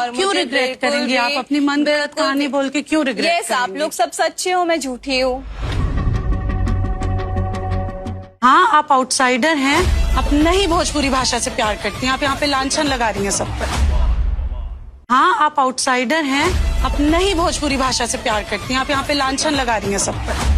आप क्यों मुझे रिग्रेट बिल्कुल करेंगे? भी- आप अपनी मनगढ़ंत कहानी बोल के क्यों रिग्रेट यस, आप करेंगे? लोग सब सच्चे हो, मैं झूठी हूँ। हाँ, आप आउटसाइडर हैं, आप नहीं भोजपुरी भाषा से प्यार करती हैं, आप यहाँ पे लांछन लगा रही हैं सब पर। हाँ, आप आउटसाइडर हैं, आप नहीं भोजपुरी भाषा से प्यार करती हैं, आप यहाँ पे लांछन लगा रही हैं सब पर।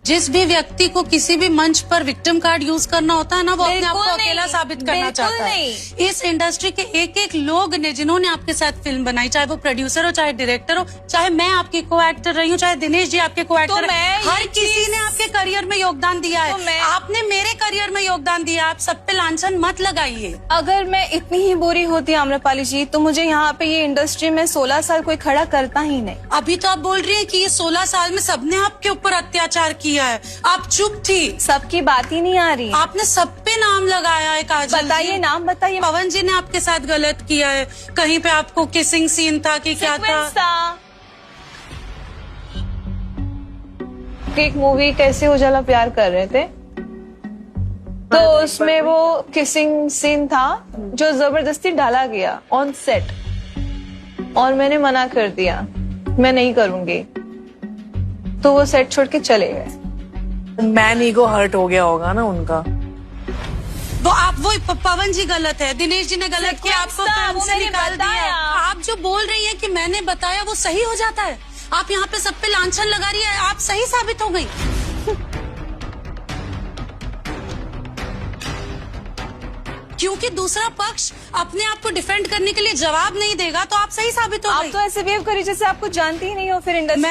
जिस भी व्यक्ति को किसी भी मंच पर विक्टिम कार्ड यूज करना होता है ना, वो अपने आप को अकेला साबित करना चाहता है। इस इंडस्ट्री के एक एक लोग ने जिन्होंने आपके साथ फिल्म बनाई, चाहे वो प्रोड्यूसर हो, चाहे डायरेक्टर हो, चाहे मैं आपकी को एक्टर रही हूँ, चाहे दिनेश जी आपके को एक्टर, हर किसी ने आपके करियर में योगदान दिया है। आपने मेरे करियर में योगदान दिया, आप सब पे लांछन मत लगाइए। अगर मैं इतनी ही बुरी होती आम्रपाली जी, तो मुझे यहाँ पे ये इंडस्ट्री में 16 साल कोई खड़ा करता ही नहीं। अभी तो आप बोल रही हैं कि ये 16 साल में सबने आपके ऊपर अत्याचार किया है, आप चुप थी, सबकी बात ही नहीं आ रही। आपने सब पे नाम लगाया है। काजल, बताइए नाम बताइए। पवन जी ने आपके साथ गलत किया है, कहीं पे आपको किसिंग सीन था कि क्या था? एक मूवी कैसे उजाला प्यार कर रहे थे, तो उसमें वो किसिंग सीन था जो जबरदस्ती डाला गया ऑन सेट, और मैंने मना कर दिया, मैं नहीं करूंगी, तो वो सेट छोड़ के चले गए। मैन ईगो हर्ट हो गया होगा ना उनका। वो आप वो पवन जी गलत है, दिनेश जी ने गलत किया, आपको काम से निकाल दिया। आप जो बोल रही हैं कि मैंने बताया, वो सही हो जाता है। आप यहाँ पे सब पे लांछन लगा रही है, आप सही साबित हो गई। क्योंकि दूसरा पक्ष अपने आप को डिफेंड करने के लिए जवाब नहीं देगा, तो आप सही साबित हो गई। आप तो ऐसे बिहेव करिए जैसे आप कुछ जानती ही नहीं हो। फिर इंडस्ट्री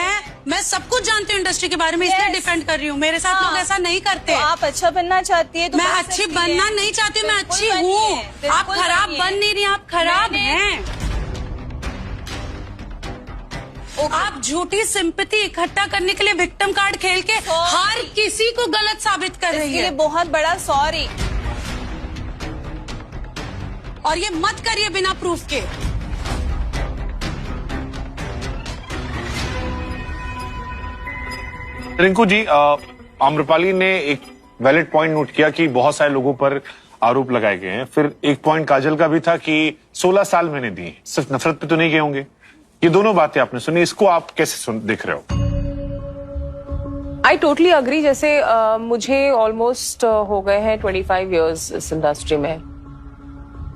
मैं सब कुछ जानती हूँ इंडस्ट्री के बारे में, इसलिए डिफेंड कर रही हूँ। मेरे साथ लोग ऐसा नहीं करते। तो आप अच्छा बनना चाहती है तो मैं अच्छी बनना नहीं चाहती, मैं अच्छी हूँ। आप खराब बन नहीं रही, आप खराब हैं। आप झूठी सिंपैथी इकट्ठा करने के लिए विक्टिम कार्ड खेल के हर किसी को गलत साबित कर रही है। बहुत बड़ा सॉरी, और ये मत करिए बिना प्रूफ के। रिंकू जी, आम्रपाली ने एक वैलिड पॉइंट नोट किया कि बहुत सारे लोगों पर आरोप लगाए गए हैं। फिर एक पॉइंट काजल का भी था कि 16 साल मैंने दिए, सिर्फ नफरत पे तो नहीं गए होंगे। ये दोनों बातें आपने सुनी, इसको आप कैसे देख रहे हो? I totally agree. जैसे मुझे ऑलमोस्ट हो गए हैं 25 इयर्स इस इंडस्ट्री में।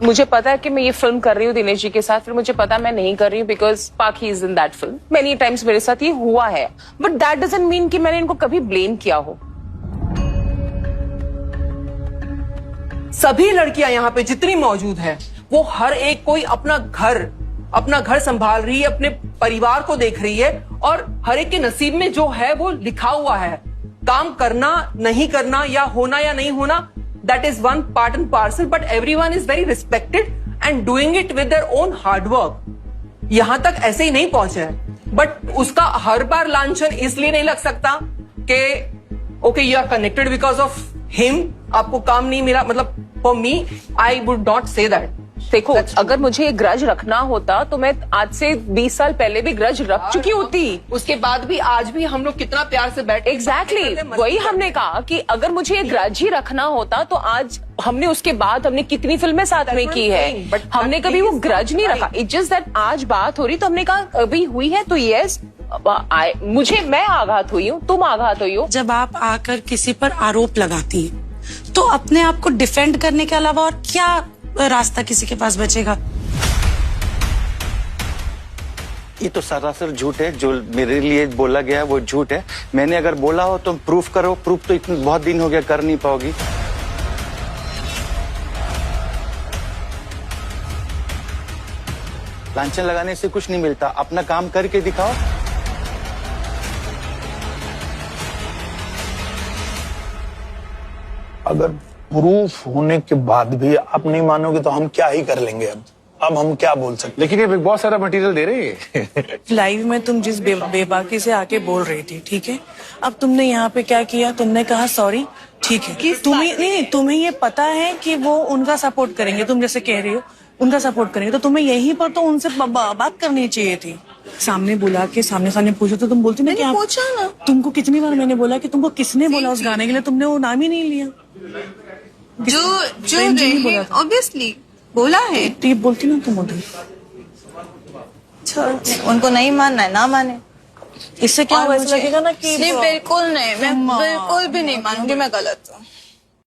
मुझे पता है कि मैं ये फिल्म कर रही हूँ दिनेश जी के साथ, फिर मुझे पता मैं नहीं कर रही हूँ बिकॉज पाखी is in that film. Many times मेरे साथ ये हुआ है, बट दैट डजंट मीन कि मैंने इनको कभी ब्लेम किया हो। सभी लड़कियां यहाँ पे जितनी मौजूद हैं, वो हर एक कोई अपना घर संभाल रही है, अपने परिवार को देख रही है, और हर एक के नसीब में जो है वो लिखा हुआ है। काम करना, नहीं करना, या होना या नहीं होना, that is one part and parcel, but everyone is very respected and doing it with their own hard work. यहां तक ऐसे ही नहीं पहुंचे हैं, बट उसका हर बार लांछन इसलिए नहीं लग सकता कि okay you are connected because of him, आपको काम नहीं मिला। मतलब for me I would not say that. देखो, अगर मुझे एक ग्रज रखना होता तो मैं आज से 20 साल पहले भी ग्रज रख चुकी होती। उसके बाद भी आज भी हम लोग कितना प्यार से बैठे। एग्जैक्टली वही हमने कहा कि अगर मुझे एक ग्रज ही रखना होता तो आज हमने उसके बाद हमने कितनी फिल्में साथ में की है, बट हमने कभी वो ग्रज नहीं रखा। इट्स जस्ट दैट आज बात हो रही तो हमने कहा अभी हुई है तो यस, मैं आघात हुई हूँ, तुम आघात हुई हो। जब आप आकर किसी पर आरोप लगाती हैं तो अपने आप को डिफेंड करने के अलावा और क्या रास्ता किसी के पास बचेगा? ये तो सरासर झूठ है। जो मेरे लिए बोला गया है वो झूठ है। मैंने अगर बोला हो तो प्रूफ करो। प्रूफ तो इतने बहुत दिन हो गया, कर नहीं पाओगी। लांछन लगाने से कुछ नहीं मिलता, अपना काम करके दिखाओ। अगर प्रूफ होने के बाद भी आप नहीं मानोगे तो हम क्या ही कर लेंगे। अब हम क्या बोल सकते। लेकिन ये बिग बॉस सारा मटेरियल दे रही है। लाइव में तुम जिस बेबाकी से आके बोल रही थी, ठीक है, अब तुमने यहाँ पे क्या किया, तुमने कहा सॉरी, ठीक है। तुम्हें ये पता है कि वो उनका सपोर्ट करेंगे, तुम जैसे कह रही हो उनका सपोर्ट करेंगे, तो तुम्हें यहीं पर तो उनसे बात करनी चाहिए थी। सामने बुला के सामने पूछो तो तुम बोलती ना क्या पूछा ना। तुमको कितनी बार मैंने बोला कि तुमको किसने बोला उस गाने के लिए, तुमने वो नाम ही नहीं लिया। जो ऑब्वियसली बोला है। तो ये बोलती ना तुम उधर उनको नहीं मानना है ना माने। इससे क्या और होगा, ऐसा मुझे- लगेगा ना कि नहीं बिल्कुल नहीं, मैं बिल्कुल भी नहीं मानूंगी मैं गलत हूँ।